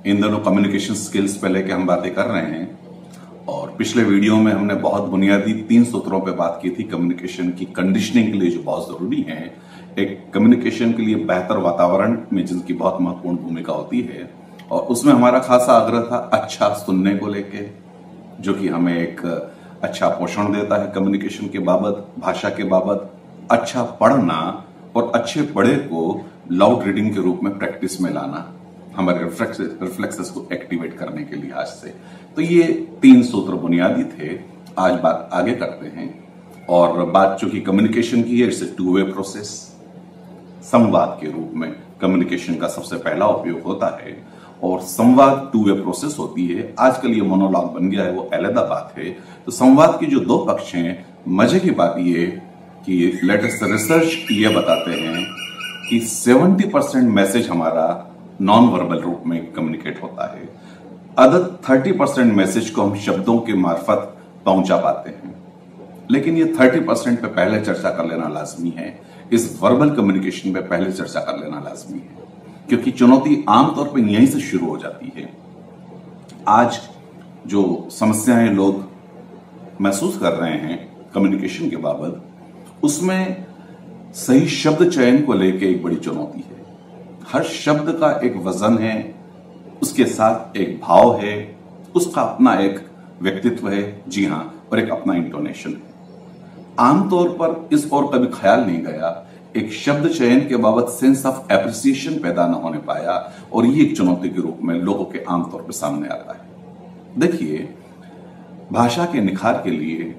इन दोनों communication skills पे लेके हम बातें कर रहे हैं। और पिछले वीडियो में हमने बहुत बुनियादी 3 सूत्रों पे बात की थी कम्युनिकेशन की कंडीशनिंग के लिए, जो बहुत जरूरी है। एक कम्युनिकेशन के लिए बेहतर वातावरण में जिनकी बहुत महत्वपूर्ण भूमिका होती है, और उसमें हमारा खासा आग्रह था अच्छा सुनने को लेके, जो कि हमें एक अच्छा पोषण देता है कम्युनिकेशन के बाबत, भाषा के बाबत। अच्छा पढ़ना और अच्छे पढ़े को लाउड रीडिंग के रूप में प्रैक्टिस में लाना, हमारे रिफ्लेक्सेस को एक्टिवेट करने के लिहाज से। तो ये 3 सूत्र बुनियादी थे। आज बात आगे करते हैं, और बात जो कि कम्युनिकेशन की है, इट्स ए 2 वे प्रोसेस। संवाद के रूप में कम्युनिकेशन का सबसे पहला उपयोग होता है, और संवाद 2 वे प्रोसेस होती है। आजकल ये मोनोलॉग बन गया है, वो अलग बात है। तो संवाद के जो 2 पक्ष हैं, मजे की बात ये कि लेटेस्ट रिसर्च ये बताते हैं कि 70% मैसेज हमारा नॉन वर्बल रूप में कम्युनिकेट होता है। अदर 30% मैसेज को हम शब्दों के मार्फत पहुंचा पाते हैं। लेकिन ये 30% पे पहले चर्चा कर लेना लाजमी है। इस वर्बल कम्युनिकेशन पे पहले चर्चा कर लेना लाजमी है, क्योंकि चुनौती आमतौर पे यहीं से शुरू हो जाती है। आज जो समस्याएं लोग महसूस कर रहे हैं कम्युनिकेशन के बाबत, उसमें सही शब्द चयन को लेके एक बड़ी चुनौती है। हर शब्द का एक वजन है, उसके साथ एक भाव है, उसका अपना एक व्यक्तित्व है, जी हां, और एक अपना इंटोनेशन है। आमतौर पर इस और कभी ख्याल नहीं गया, एक शब्द चयन के बाबत सेंस ऑफ एप्रिसिएशन पैदा न होने पाया, और ये एक चुनौती के रूप में लोगों के आमतौर पर सामने आता है। देखिए, भाषा के निखार के लिए,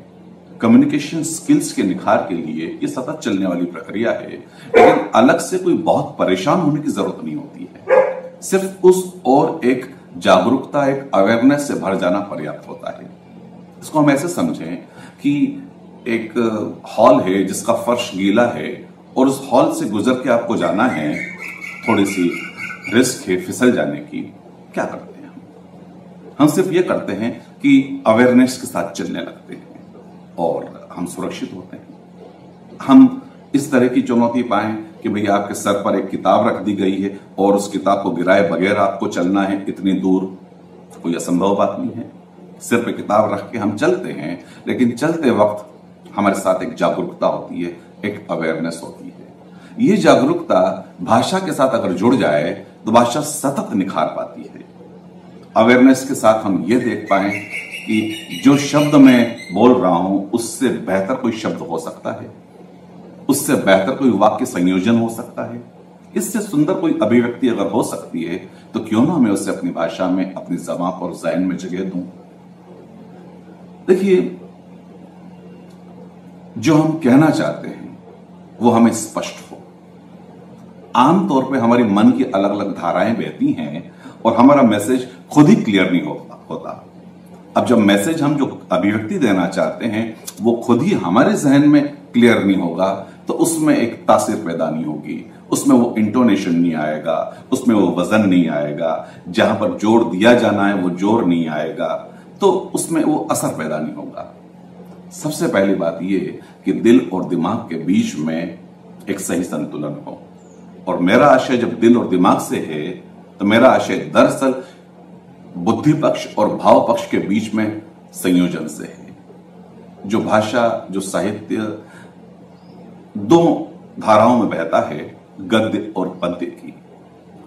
कम्युनिकेशन स्किल्स के निखार के लिए ये सतत चलने वाली प्रक्रिया है। लेकिन अलग से कोई बहुत परेशान होने की जरूरत नहीं होती है। सिर्फ उस और एक जागरूकता, एक अवेयरनेस से भर जाना पर्याप्त होता है। इसको हम ऐसे समझें कि एक हॉल है जिसका फर्श गीला है, और उस हॉल से गुजर के आपको जाना है, थोड़ी सी रिस्क है फिसल जाने की। क्या करते हैं हम सिर्फ ये करते हैं कि अवेयरनेस के साथ चलने लगते हैं, और हम सुरक्षित होते हैं। हम इस तरह की चुनौती पाएं कि भैया आपके सर पर एक किताब रख दी गई है, और उस किताब को गिराए बगैर आपको चलना है इतनी दूर, कोई असंभव बात नहीं है। सिर पे किताब रख के हम चलते हैं, लेकिन चलते वक्त हमारे साथ एक जागरूकता होती है, एक अवेयरनेस होती है। ये जागरूकता भाषा के साथ अगर जुड़ जाए तो भाषा सतत निखार पाती है। अवेयरनेस के साथ हम ये देख पाए कि जो शब्द मैं बोल रहा हूं, उससे बेहतर कोई शब्द हो सकता है, उससे बेहतर कोई वाक्य संयोजन हो सकता है, इससे सुंदर कोई अभिव्यक्ति अगर हो सकती है, तो क्यों ना मैं उसे अपनी भाषा में, अपनी ज़बान और ज़हन में जगह दूं। देखिए, जो हम कहना चाहते हैं वो हमें स्पष्ट हो। आमतौर पे हमारी मन की अलग अलग धाराएं बहती हैं, और हमारा मैसेज खुद ही क्लियर नहीं होता। अब जब मैसेज हम जो अभिव्यक्ति देना चाहते हैं वो खुद ही हमारे जहन में क्लियर नहीं होगा, तो उसमें एक तासीर पैदा नहीं होगी, उसमें वो इंटोनेशन नहीं आएगा, उसमें वो वजन नहीं आएगा, जहां पर जोर दिया जाना है वो जोर नहीं आएगा, तो उसमें वो असर पैदा नहीं होगा। सबसे पहली बात ये कि दिल और दिमाग के बीच में एक सही संतुलन हो, और मेरा आशय जब दिल और दिमाग से है, तो मेरा आशय दरअसल बुद्धि पक्ष और भाव पक्ष के बीच में संयोजन से है। जो भाषा, जो साहित्य 2 धाराओं में बहता है, गद्य और पद्य की।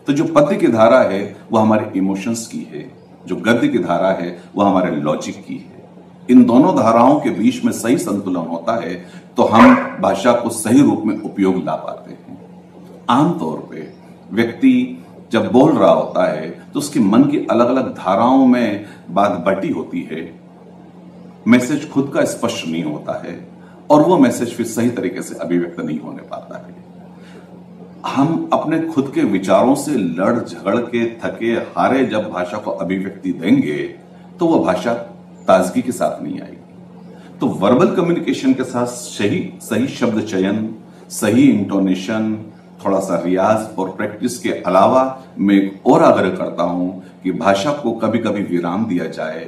तो जो पद्य की धारा है वो हमारे इमोशंस की है, जो गद्य की धारा है वो हमारे लॉजिक की है। इन दोनों धाराओं के बीच में सही संतुलन होता है, तो हम भाषा को सही रूप में उपयोग ला पाते हैं। आमतौर पे व्यक्ति जब बोल रहा होता है तो उसके मन की अलग अलग धाराओं में बात बटी होती है, मैसेज खुद का स्पष्ट नहीं होता है, और वो मैसेज फिर सही तरीके से अभिव्यक्त नहीं होने पाता है। हम अपने खुद के विचारों से लड़ झगड़ के थके हारे जब भाषा को अभिव्यक्ति देंगे, तो वो भाषा ताजगी के साथ नहीं आएगी। तो वर्बल कम्युनिकेशन के साथ सही शब्द चयन, सही इंटोनेशन, थोड़ा सा रियाज और प्रैक्टिस के अलावा मैं एक और आग्रह करता हूं कि भाषा को कभी कभी विराम दिया जाए,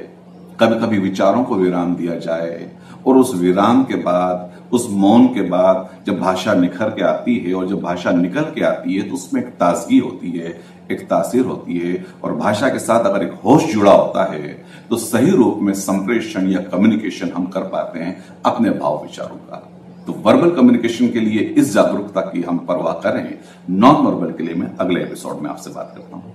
कभी कभी विचारों को विराम दिया जाए, और उस विराम के बाद, उस मौन के बाद जब भाषा निखर के आती है, और जब भाषा निकल के आती है, तो उसमें एक ताजगी होती है, एक तासीर होती है, और भाषा के साथ अगर एक होश जुड़ा होता है तो सही रूप में संप्रेषण या कम्युनिकेशन हम कर पाते हैं अपने भाव विचारों का। तो वर्बल कम्युनिकेशन के लिए इस जागरूकता की हम परवाह करें, नॉन वर्बल के लिए मैं अगले एपिसोड में आपसे बात करता हूं।